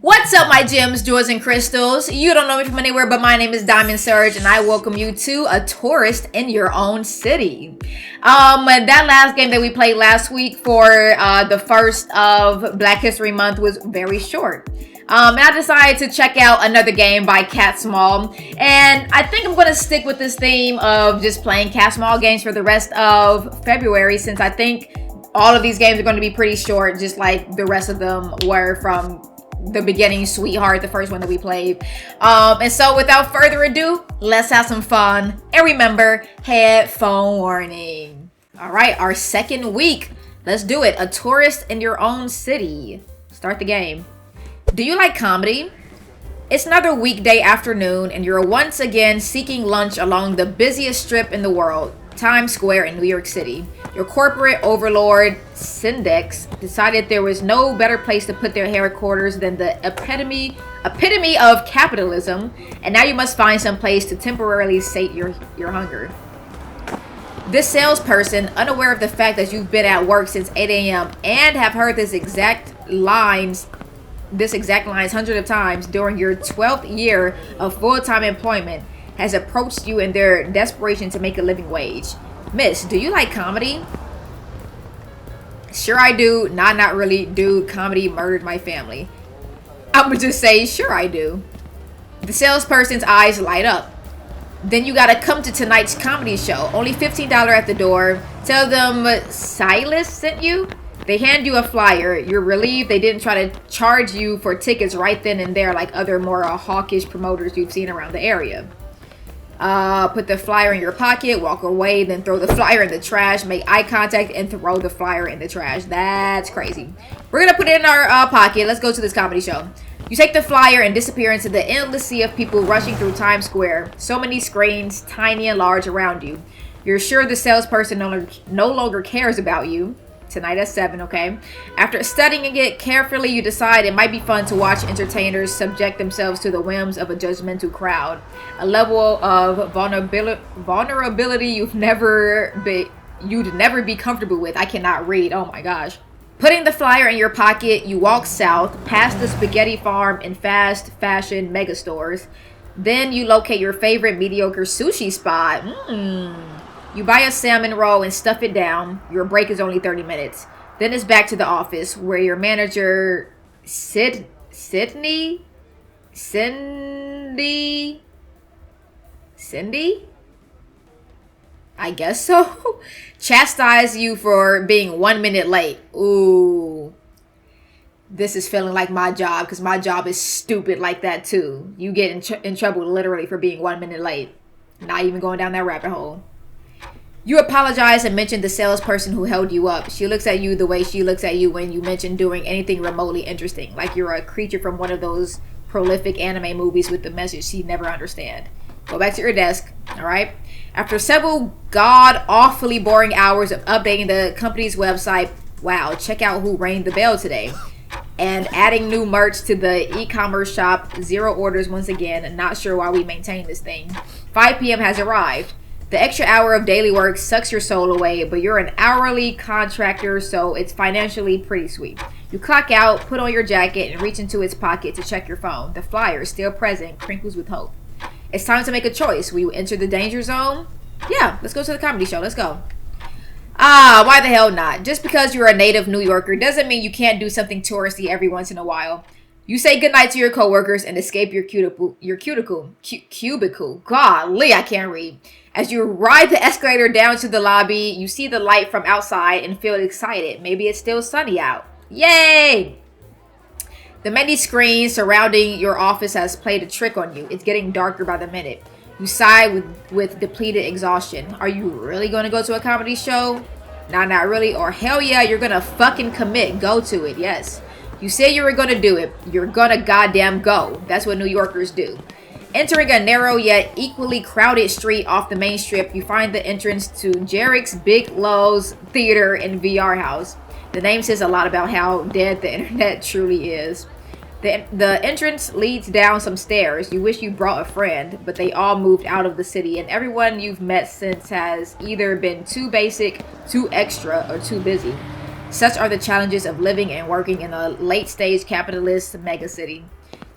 What's up, my gems, jewels, and crystals? You don't know me from anywhere, but my name is Diamond Surge, and I welcome you to A Tourist in Your Own City. That last game that we played last week for the first of Black History Month was very short. And I decided to check out another game by Cat Small, and I think I'm going to stick with this theme of just playing Cat Small games for the rest of February, since I think all of these games are going to be pretty short, just like the rest of them were from the beginning. Sweetheart, the first one that we played. And so without further ado, let's have some fun. And remember, headphone warning. All right, our second week. Let's do it. A Tourist in Your Own City. Start the game. Do you like comedy? It's another weekday afternoon, and you're once again seeking lunch along the busiest strip in the world, Times Square in New York City. Your corporate overlord, Syndex, decided there was no better place to put their headquarters than the epitome of capitalism, and now you must find some place to temporarily sate your hunger. This salesperson, unaware of the fact that you've been at work since 8 a.m. and have heard this exact lines hundreds of times during your 12th year of full-time employment, has approached you in their desperation to make a living wage. Miss, do you like comedy? Sure I do. Not really. Dude, comedy murdered my family. I would just say, sure I do. The salesperson's eyes light up. Then you gotta come to tonight's comedy show. Only $15 at the door. Tell them Silas sent you. They hand you a flyer. You're relieved they didn't try to charge you for tickets right then and there like other more hawkish promoters you've seen around the area. Put the flyer in your pocket, walk away, then throw the flyer in the trash, make eye contact, and throw the flyer in the trash. That's crazy. We're gonna put it in our pocket. Let's go to this comedy show. You take the flyer and disappear into the endless sea of people rushing through Times Square. So many screens, tiny and large, around you. You're sure the salesperson no longer cares about you. Tonight at 7, okay? After studying it carefully, you decide it might be fun to watch entertainers subject themselves to the whims of a judgmental crowd. A level of vulnerability you'd never be comfortable with. I cannot read. Oh my gosh. Putting the flyer in your pocket, you walk south, past the spaghetti farm and fast fashion mega stores. Then you locate your favorite mediocre sushi spot. You buy a salmon roll and stuff it down. Your break is only 30 minutes. Then it's back to the office where your manager, Cindy, I guess so, chastise you for being 1 minute late. Ooh. This is feeling like my job, because my job is stupid like that too. You get in trouble literally for being 1 minute late. Not even going down that rabbit hole. You apologize and mention the salesperson who held you up. She looks at you the way she looks at you when you mention doing anything remotely interesting, like you're a creature from one of those prolific anime movies with the message she'd never understand. Go back to your desk, all right? After several god-awfully boring hours of updating the company's website, wow, check out who rang the bell today, and adding new merch to the e-commerce shop, 0 orders once again, not sure why we maintain this thing. 5 p.m. has arrived. The extra hour of daily work sucks your soul away, but you're an hourly contractor, so it's financially pretty sweet. You clock out, put on your jacket, and reach into its pocket to check your phone. The flyer, still present, crinkles with hope. It's time to make a choice. Will you enter the danger zone? Yeah, let's go to the comedy show. Let's go. Why the hell not? Just because you're a native New Yorker doesn't mean you can't do something touristy every once in a while. You say goodnight to your coworkers and escape your cubicle. Golly, I can't read. As you ride the escalator down to the lobby, you see the light from outside and feel excited. Maybe it's still sunny out. Yay! The many screens surrounding your office has played a trick on you. It's getting darker by the minute. You sigh with depleted exhaustion. Are you really going to go to a comedy show? Nah, not really. Or hell yeah, you're going to fucking commit. Go to it, yes. You say you were going to do it. You're going to goddamn go. That's what New Yorkers do. Entering a narrow yet equally crowded street off the main strip, you find the entrance to Jarek's Big Lowe's Theater and VR House. The name says a lot about how dead the internet truly is. The entrance leads down some stairs. You wish you brought a friend, but they all moved out of the city, and everyone you've met since has either been too basic, too extra, or too busy. Such are the challenges of living and working in a late-stage capitalist megacity.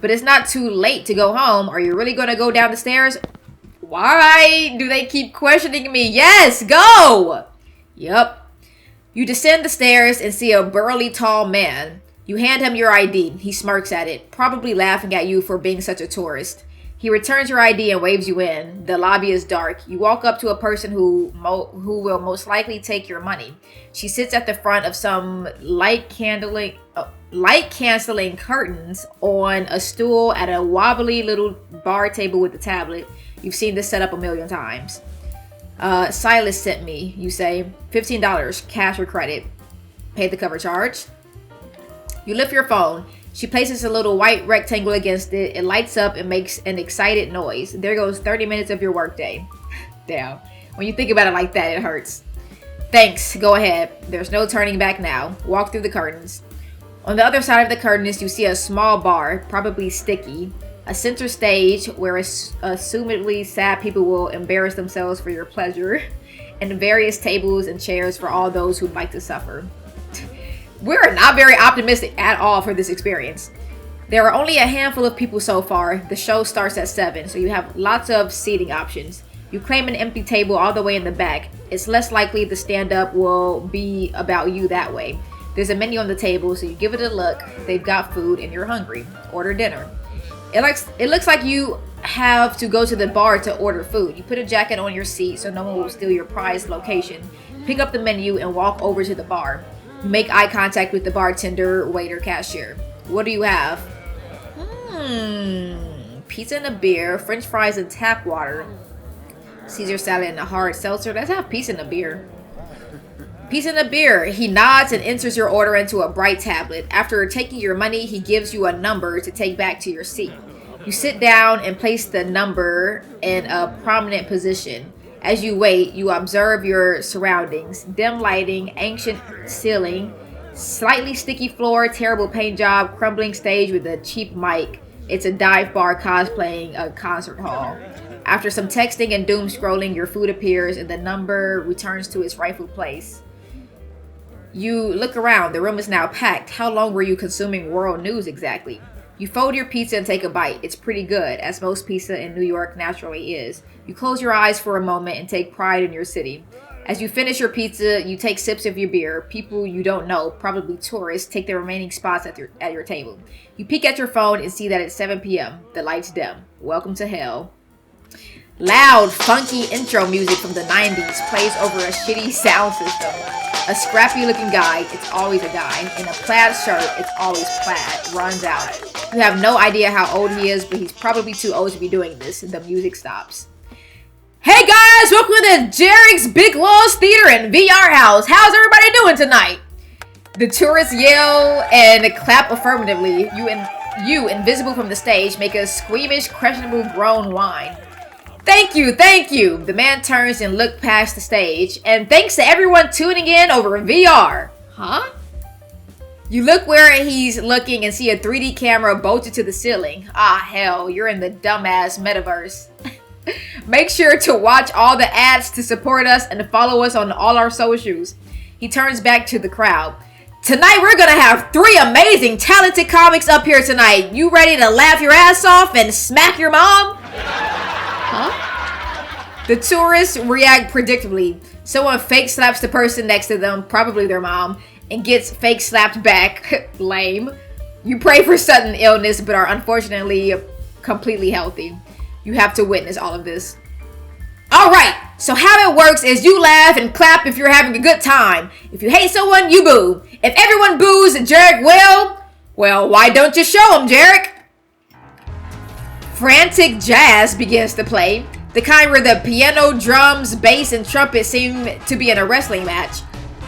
But it's not too late to go home. Are you really going to go down the stairs? Why do they keep questioning me? Yes, go! Yup. You descend the stairs and see a burly tall man. You hand him your ID. He smirks at it, probably laughing at you for being such a tourist. He returns your ID and waves you in. The lobby is dark. You walk up to a person who will most likely take your money. She sits at the front of some light-canceling curtains on a stool at a wobbly little bar table with a tablet. You've seen this setup a million times. Silas sent me, you say. $15, cash or credit. Pay the cover charge. You lift your phone. She places a little white rectangle against it. It lights up and makes an excited noise. There goes 30 minutes of your workday. Damn. When you think about it like that, it hurts. Thanks. Go ahead. There's no turning back now. Walk through the curtains. On the other side of the curtains, you see a small bar, probably sticky. A center stage where assumedly sad people will embarrass themselves for your pleasure. And various tables and chairs for all those who'd like to suffer. We're not very optimistic at all for this experience. There are only a handful of people so far. The show starts at 7, so you have lots of seating options. You claim an empty table all the way in the back. It's less likely the stand-up will be about you that way. There's a menu on the table, so you give it a look. They've got food and you're hungry. Order dinner. It looks like you have to go to the bar to order food. You put a jacket on your seat so no one will steal your prized location. Pick up the menu and walk over to the bar. Make eye contact with the bartender, waiter, cashier. What do you have? Pizza and a beer, french fries and tap water. Caesar salad and a hard seltzer. Let's have pizza and a beer. Pizza and a beer. He nods and enters your order into a bright tablet. After taking your money, he gives you a number to take back to your seat. You sit down and place the number in a prominent position. As you wait, you observe your surroundings. Dim lighting, ancient ceiling, slightly sticky floor, terrible paint job, crumbling stage with a cheap mic. It's a dive bar cosplaying a concert hall. After some texting and doom scrolling, your food appears and the number returns to its rightful place. You look around. The room is now packed. How long were you consuming world news exactly? You fold your pizza and take a bite. It's pretty good, as most pizza in New York naturally is. You close your eyes for a moment and take pride in your city. As you finish your pizza, you take sips of your beer. People you don't know, probably tourists, take the remaining spots at your table. You peek at your phone and see that it's 7 p.m. The lights dim. Welcome to hell. Loud, funky intro music from the 90s plays over a shitty sound system. A scrappy looking guy, it's always a guy, in a plaid shirt, it's always plaid, runs out. You have no idea how old he is, but he's probably too old to be doing this. The music stops. Hey guys, welcome to Jarek's Big Lost Theater and VR House. How's everybody doing tonight? The tourists yell and clap affirmatively. You, invisible from the stage, make a squeamish, questionable groan whine. Thank you. The man turns and looks past the stage. And thanks to everyone tuning in over VR. Huh? You look where he's looking and see a 3D camera bolted to the ceiling. Ah, hell, you're in the dumbass metaverse. Make sure to watch all the ads to support us and follow us on all our socials. He turns back to the crowd. Tonight we're gonna have 3 amazing, talented comics up here tonight. You ready to laugh your ass off and smack your mom? Huh? The tourists react predictably. Someone fake slaps the person next to them, probably their mom, and gets fake slapped back. Lame. You pray for sudden illness, but are unfortunately completely healthy. You have to witness all of this. Alright, so how it works is you laugh and clap if you're having a good time. If you hate someone, you boo. If everyone boos Jarek well, why don't you show him, Jarek? Frantic jazz begins to play. The kind where the piano, drums, bass, and trumpet seem to be in a wrestling match.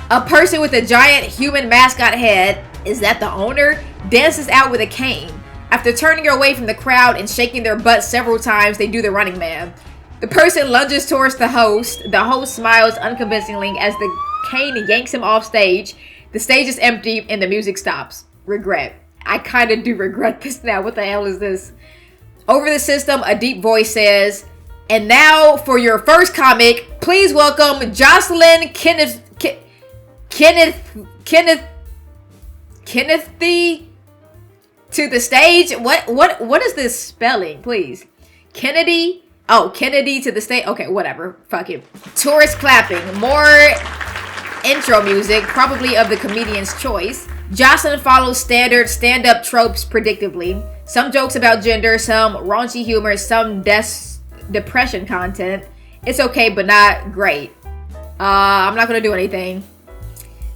A person with a giant human mascot head, is that the owner, dances out with a cane. After turning away from the crowd and shaking their butt several times, they do the running man. The person lunges towards the host. The host smiles unconvincingly as the cane yanks him off stage. The stage is empty and the music stops. Regret. I kind of do regret this now. What the hell is this? Over the system, a deep voice says, and now for your first comic, please welcome Jocelyn Kenneth Kennedy to the stage. What is this spelling, please? Kennedy. Oh, Kennedy to the stage. Okay, whatever. Fuck it. Tourists clapping. More intro music, probably of the comedian's choice. Jocelyn follows standard stand-up tropes predictably. Some jokes about gender, some raunchy humor, some depression content. It's okay, but not great. I'm not gonna do anything.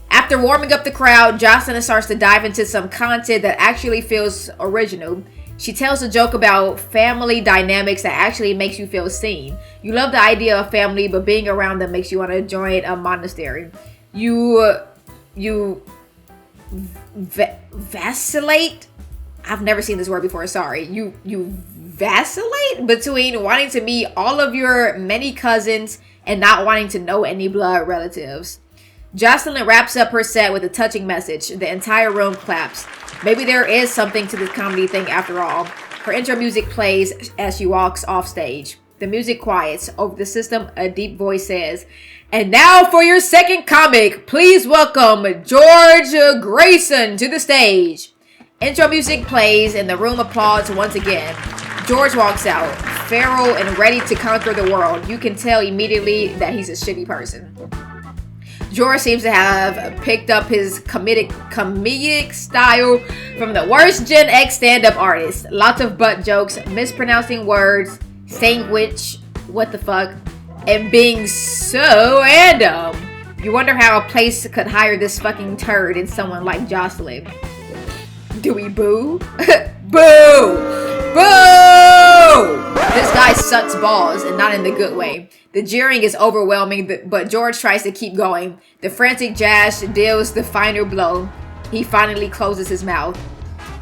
After warming up the crowd, Jocelyn starts to dive into some content that actually feels original. She tells a joke about family dynamics that actually makes you feel seen. You love the idea of family, but being around them makes you want to join a monastery. You vacillate. I've never seen this word before. Sorry. You vacillate between wanting to meet all of your many cousins and not wanting to know any blood relatives. Jocelyn wraps up her set with a touching message. The entire room claps. Maybe there is something to this comedy thing after all. Her intro music plays as she walks off stage. The music quiets. Over the system, a deep voice says, "And now for your second comic, please welcome George Grayson to the stage." Intro music plays and the room applauds once again. George walks out, feral and ready to conquer the world. You can tell immediately that he's a shitty person. George seems to have picked up his comedic style from the worst Gen X stand-up artists. Lots of butt jokes, mispronouncing words, sandwich, what the fuck, and being so random. You wonder how a place could hire this fucking turd in someone like Jocelyn. Do we boo? Boo! Boo! This guy sucks balls, and not in the good way. The jeering is overwhelming, but George tries to keep going. The frantic Josh deals the final blow. He finally closes his mouth.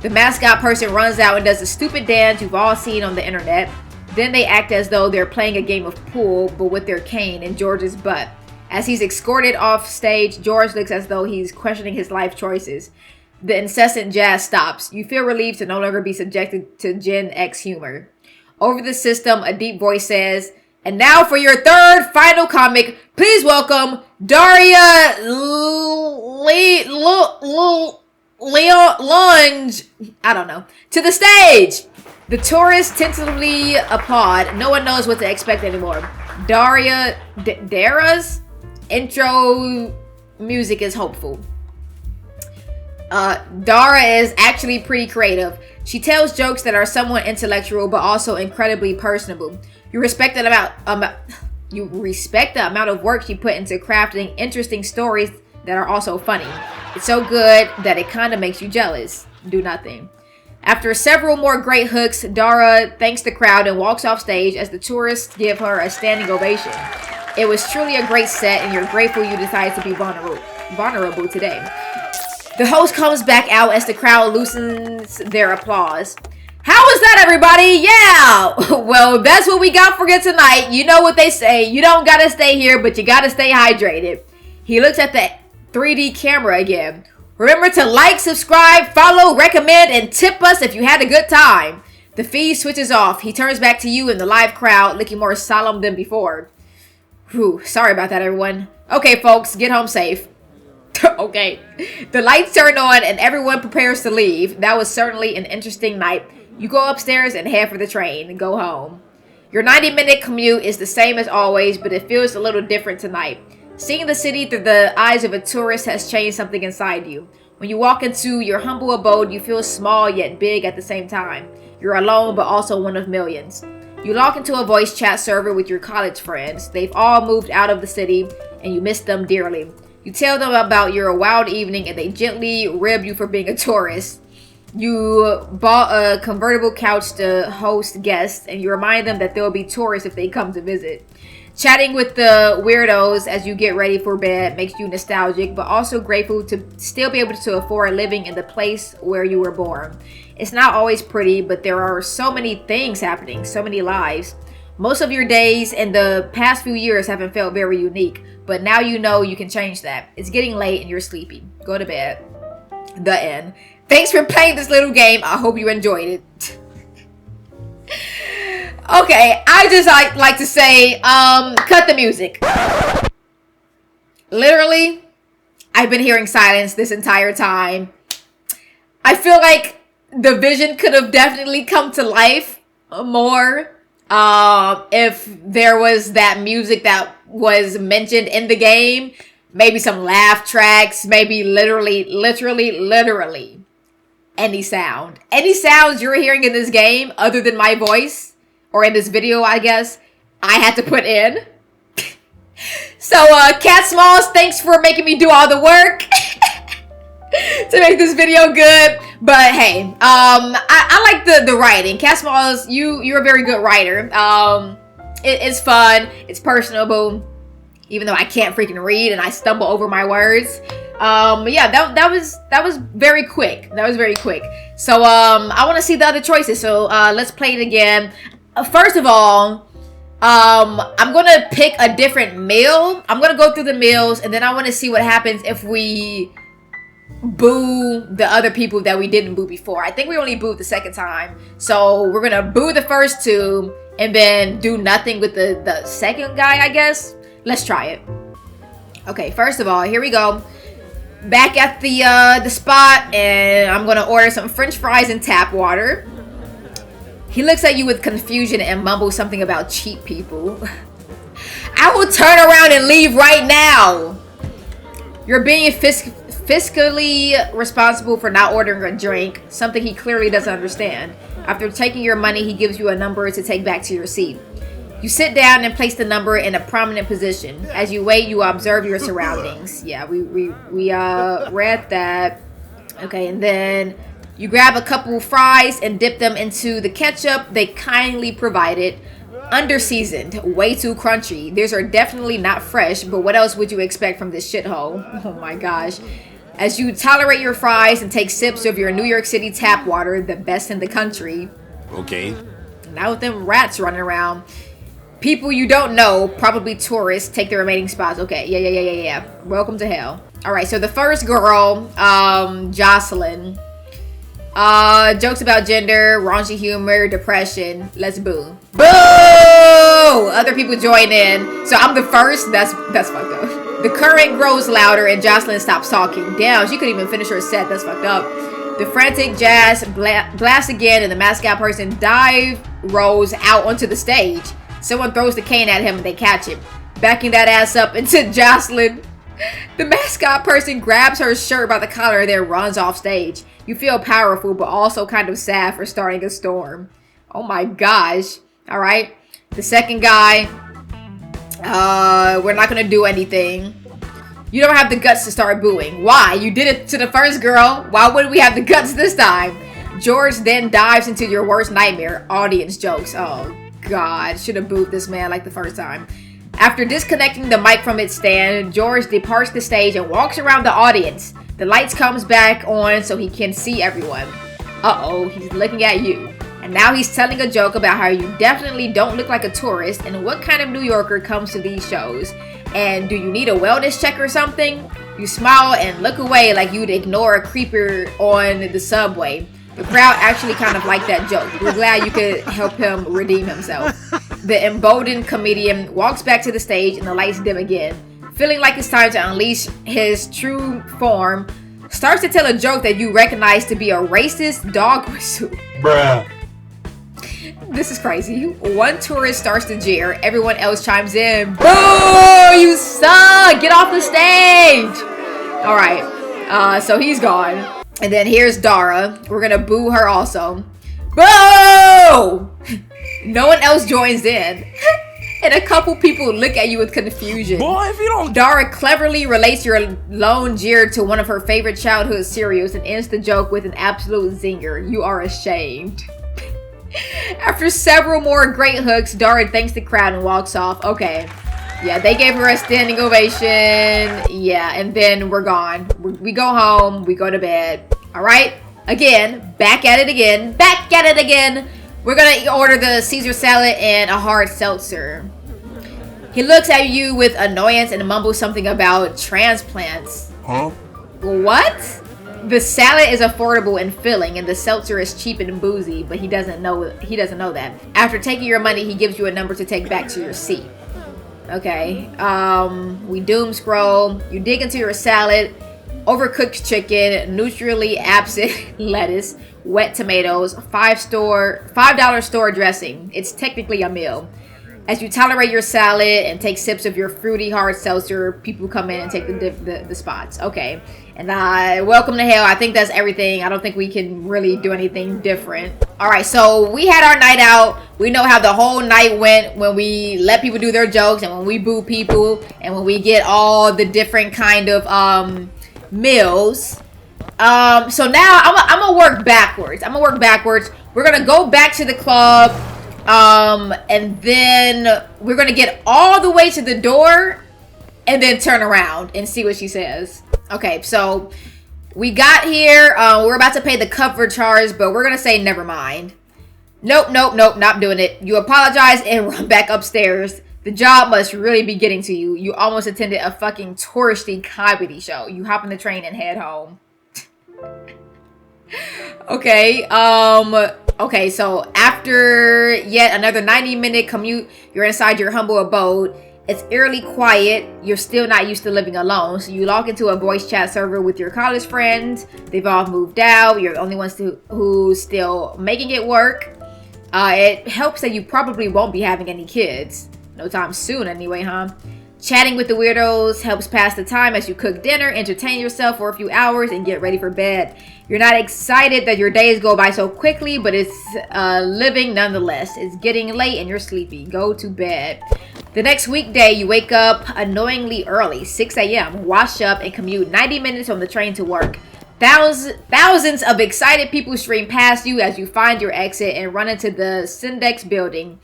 The mascot person runs out and does a stupid dance you've all seen on the internet. Then they act as though they're playing a game of pool, but with their cane in George's butt. As he's escorted off stage, George looks as though he's questioning his life choices. The incessant jazz stops. You feel relieved to no longer be subjected to Gen X humor. Over the system, a deep voice says, "And now for your third final comic, please welcome Daria Lunge, I don't know, to the stage." The tourists tentatively applaud. No one knows what to expect anymore. Dara's intro music is hopeful. Dara is actually pretty creative. She tells jokes that are somewhat intellectual but also incredibly personable. You respect the amount of work she put into crafting interesting stories that are also funny. It's so good that it kind of makes you jealous. Do nothing. After several more great hooks, Dara thanks the crowd and walks off stage as the tourists give her a standing ovation. It was truly a great set, and you're grateful you decided to be vulnerable today. The host comes back out as the crowd loosens their applause. How was that, everybody? Yeah! Well, that's what we got for you tonight. You know what they say. You don't gotta stay here, but you gotta stay hydrated. He looks at the 3D camera again. Remember to like, subscribe, follow, recommend, and tip us if you had a good time. The feed switches off. He turns back to you in the live crowd, looking more solemn than before. Whew, sorry about that, everyone. Okay, folks, get home safe. Okay. The lights turn on and everyone prepares to leave. That was certainly an interesting night. You go upstairs and head for the train and go home. Your 90-minute commute is the same as always, but it feels a little different tonight. Seeing the city through the eyes of a tourist has changed something inside you. When you walk into your humble abode, you feel small yet big at the same time. You're alone, but also one of millions. You log into a voice chat server with your college friends. They've all moved out of the city, and you miss them dearly. You tell them about your wild evening, and they gently rib you for being a tourist. You bought a convertible couch to host guests, and you remind them that there will be tourists if they come to visit. Chatting with the weirdos as you get ready for bed makes you nostalgic, but also grateful to still be able to afford living in the place where you were born. It's not always pretty, but there are so many things happening, so many lives. Most of your days in the past few years haven't felt very unique, but now you know you can change that. It's getting late and you're sleepy. Go to bed. The end. Thanks for playing this little game. I hope you enjoyed it. Okay, I just like to say, cut the music. Literally, I've been hearing silence this entire time. I feel like the vision could have definitely come to life more if there was that music that was mentioned in the game. Maybe some laugh tracks, maybe literally any sound. Any sounds you're hearing in this game other than my voice, or in this video, I guess, I had to put in. So, Cat Smalls, thanks for making me do all the work to make this video good. But hey, I like the writing. Cat Smalls, you're a very good writer. It's fun, it's personable, even though I can't freaking read and I stumble over my words. Yeah, that was very quick. That was very quick. So I want to see the other choices. So let's play it again. First of all, I'm gonna pick a different meal. I'm gonna go through the meals, and then I want to see what happens if we boo the other people that we didn't boo before. I think we only booed the second time, so we're gonna boo the first two and then do nothing with the second guy, I guess. Let's try it. Okay, first of all, here we go. Back at the spot, and I'm gonna order some French fries and tap water. He looks at you with confusion and mumbles something about cheap people. I will turn around and leave right now. You're being fiscally responsible for not ordering a drink, something he clearly doesn't understand. After taking your money, he gives you a number to take back to your seat. You sit down and place the number in a prominent position. As you wait, you observe your surroundings. Yeah, we read that. Okay, and then you grab a couple fries and dip them into the ketchup they kindly provided. Under-seasoned, way too crunchy. These are definitely not fresh, but what else would you expect from this shithole? Oh my gosh. As you tolerate your fries and take sips of your New York City tap water, the best in the country. Okay. Now with them rats running around. People you don't know, probably tourists, take the remaining spots. Okay, yeah. Welcome to hell. Alright, so the first girl, Jocelyn. Jokes about gender, raunchy humor, depression. Let's boo. Boo! Other people join in. So I'm the first. That's fucked up. The current grows louder and Jocelyn stops talking. Damn, she couldn't even finish her set. That's fucked up. The frantic jazz blasts again and the mascot person rolls out onto the stage. Someone throws the cane at him and they catch it. Backing that ass up into Jocelyn. The mascot person grabs her shirt by the collar and then runs off stage. You feel powerful, but also kind of sad for starting a storm. Oh my gosh. Alright. The second guy. We're not gonna do anything. You don't have the guts to start booing. Why? You did it to the first girl. Why wouldn't we have the guts this time? George then dives into your worst nightmare. Audience jokes. Oh God. Should have booed this man like the first time. After disconnecting the mic from its stand, George departs the stage and walks around the audience. The lights comes back on so he can see everyone. Uh-oh, he's looking at you. And now he's telling a joke about how you definitely don't look like a tourist and what kind of New Yorker comes to these shows. And do you need a wellness check or something? You smile and look away like you'd ignore a creeper on the subway. The crowd actually kind of liked that joke. We're glad you could help him redeem himself. The emboldened comedian walks back to the stage and the lights dim again. Feeling like it's time to unleash his true form, starts to tell a joke that you recognize to be a racist dog whistle. Bruh. This is crazy. One tourist starts to jeer. Everyone else chimes in. Boo! You suck! Get off the stage! Alright. So he's gone. And then here's Dara. We're gonna boo her also. Boo! No one else joins in. And a couple people look at you with confusion. Boy, if you don't... Dara cleverly relates your lone jeer to one of her favorite childhood cereals and ends the joke with an absolute zinger. You are ashamed. After several more great hooks, Dara thanks the crowd and walks off. Okay. Yeah, they gave her a standing ovation. Yeah, and then we're gone. We go home. We go to bed. Alright? Again. Back at it again. Back at it again. We're gonna order the Caesar salad and a hard seltzer. He looks at you with annoyance and mumbles something about transplants. Huh? What? The salad is affordable and filling, and the seltzer is cheap and boozy, but he doesn't know that. After taking your money, he gives you a number to take back to your seat. Okay. We doom scroll. You dig into your salad. overcooked chicken, nutritionally absent lettuce, wet tomatoes, $5 store dressing. It's technically a meal. As you tolerate your salad and take sips of your fruity hard seltzer, people come in and take the spots. Okay. And welcome to hell. I think that's everything. I don't think we can really do anything different. All right, so we had our night out. We know how the whole night went when we let people do their jokes and when we boo people and when we get all the different kind of meals. So now I'm gonna work backwards. We're gonna go back to the club. And then we're gonna get all the way to the door and then turn around and see what she says. Okay, so we got here. We're about to pay the cover charge, but we're gonna say never mind. Nope, not doing it. You apologize and run back upstairs. The job must really be getting to you. You almost attended a fucking touristy comedy show. You hop on the train and head home. Okay, okay, so after yet another 90-minute commute, you're inside your humble abode. It's eerily quiet. You're still not used to living alone, so you log into a voice chat server with your college friends. They've all moved out. You're the only ones who's still making it work. It helps that you probably won't be having any kids. No time soon anyway, huh? Chatting with the weirdos helps pass the time as you cook dinner, entertain yourself for a few hours, and get ready for bed. You're not excited that your days go by so quickly, but it's living nonetheless. It's getting late and you're sleepy. Go to bed. The next weekday, you wake up annoyingly early, 6 a.m., wash up, and commute 90 minutes on the train to work. Thousands of excited people stream past you as you find your exit and run into the Syndex building.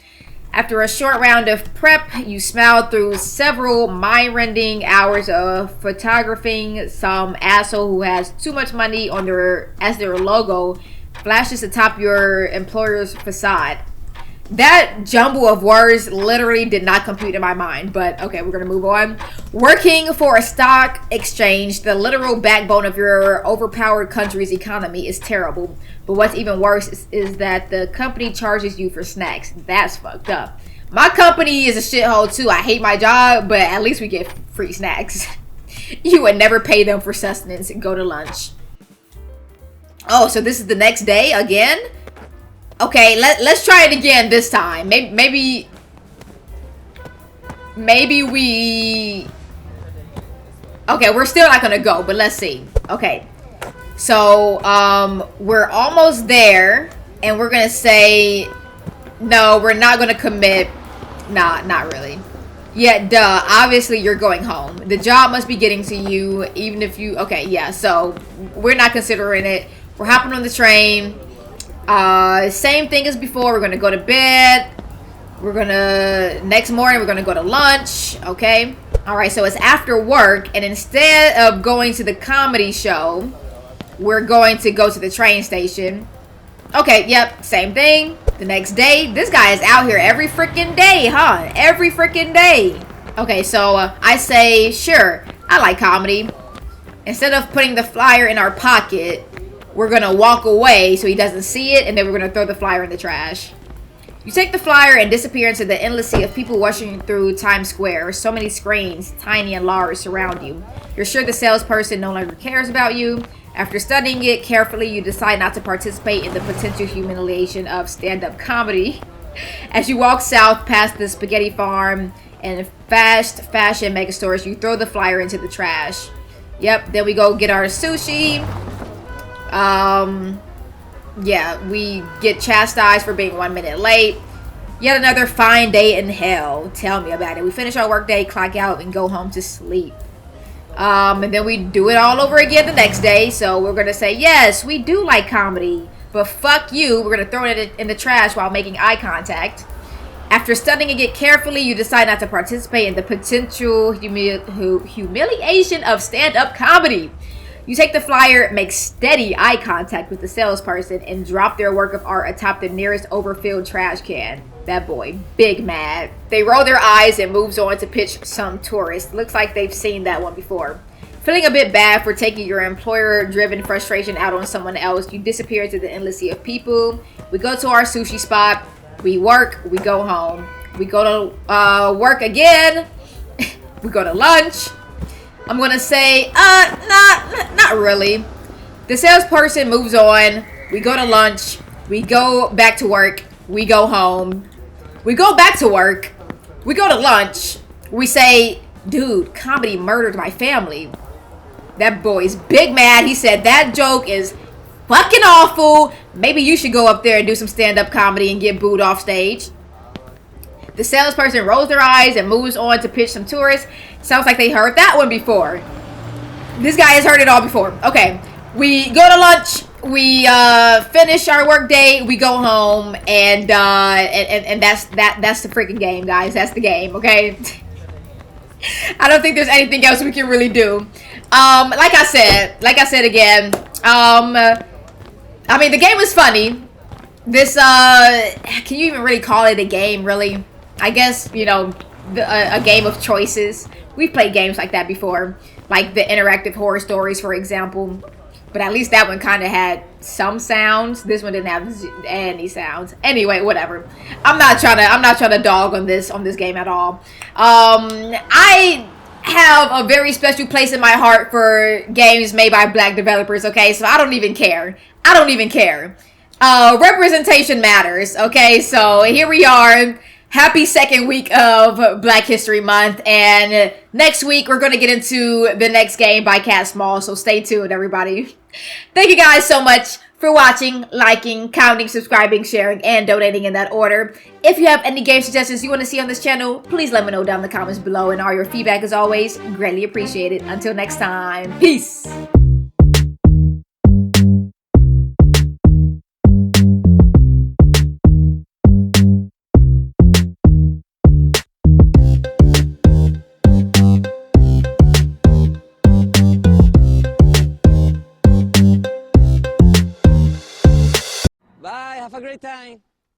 After a short round of prep, you smile through several mind-rending hours of photographing some asshole who has too much money on their logo flashes atop your employer's facade. That jumble of words literally did not compute in my mind, but okay, we're gonna move on. Working for a stock exchange, the literal backbone of your overpowered country's economy, is terrible. But what's even worse is that the company charges you for snacks. That's fucked up. My company is a shithole too. I hate my job, but at least we get free snacks. You would never pay them for sustenance and go to lunch. Oh, so this is the next day again? Okay, let's try it again this time. Maybe we... Okay, we're still not gonna go, but let's see. Okay. So, we're almost there, and we're gonna say, no, we're not gonna commit. Nah, not really. Yeah, duh, obviously you're going home. The job must be getting to you, even if you, okay, yeah, so we're not considering it. We're hopping on the train. Same thing as before, we're gonna go to bed. Next morning, we're gonna go to lunch, okay? All right, so it's after work, and instead of going to the comedy show, we're going to go to the train station. Okay, yep, same thing. The next day, this guy is out here every freaking day, huh? Every freaking day. Okay, so I say, sure, I like comedy. Instead of putting the flyer in our pocket, we're gonna walk away so he doesn't see it, and then we're gonna throw the flyer in the trash. You take the flyer and disappear into the endless sea of people rushing through Times Square. So many screens, tiny and large, surround you. You're sure the salesperson no longer cares about you. After studying it carefully, you decide not to participate in the potential humiliation of stand-up comedy. As you walk south past the spaghetti farm and fast fashion mega stores, you throw the flyer into the trash. Yep, then we go get our sushi. Yeah, we get chastised for being 1 minute late. Yet another fine day in hell. Tell me about it. We finish our workday, clock out, and go home to sleep. And then we do it all over again the next day. So we're going to say, yes, we do like comedy. But fuck you. We're going to throw it in the trash while making eye contact. After studying it carefully, you decide not to participate in the potential humiliation of stand-up comedy. You take the flyer, make steady eye contact with the salesperson, and drop their work of art atop the nearest overfilled trash can. That boy, big mad. They roll their eyes and moves on to pitch some tourist. Looks like they've seen that one before. Feeling a bit bad for taking your employer-driven frustration out on someone else, you disappear into the endless sea of people. We go to our sushi spot. We work. We go home. We go to work again. We go to lunch. I'm gonna say, not really. The salesperson moves on. We go to lunch. We go back to work. We go home. We go back to work. We go to lunch. We say, dude, comedy murdered my family. That boy's big mad. He said that joke is fucking awful. Maybe you should go up there and do some stand-up comedy and get booed off stage. The salesperson rolls their eyes and moves on to pitch some tourists. Sounds like they heard that one before. This guy has heard it all before. Okay, we go to lunch. We finish our work day. We go home, and that's the freaking game, guys. That's the game. Okay. I don't think there's anything else we can really do. Like I said again. I mean, the game was funny. This can you even really call it a game? Really? I guess, you know, a game of choices. We've played games like that before, like the interactive horror stories, for example. But at least that one kind of had some sounds. This one didn't have any sounds. Anyway, whatever. I'm not trying to dog on this game at all. I have a very special place in my heart for games made by black developers. Okay, so I don't even care. Representation matters. Okay, so here we are. Happy second week of Black History Month, and next week we're going to get into the next game by Cat Small, so stay tuned, everybody. Thank you guys so much for watching, liking, commenting, subscribing, sharing, and donating in that order. If you have any game suggestions you want to see on this channel, please let me know down in the comments below, and all your feedback, as always, greatly appreciated. Until next time, peace!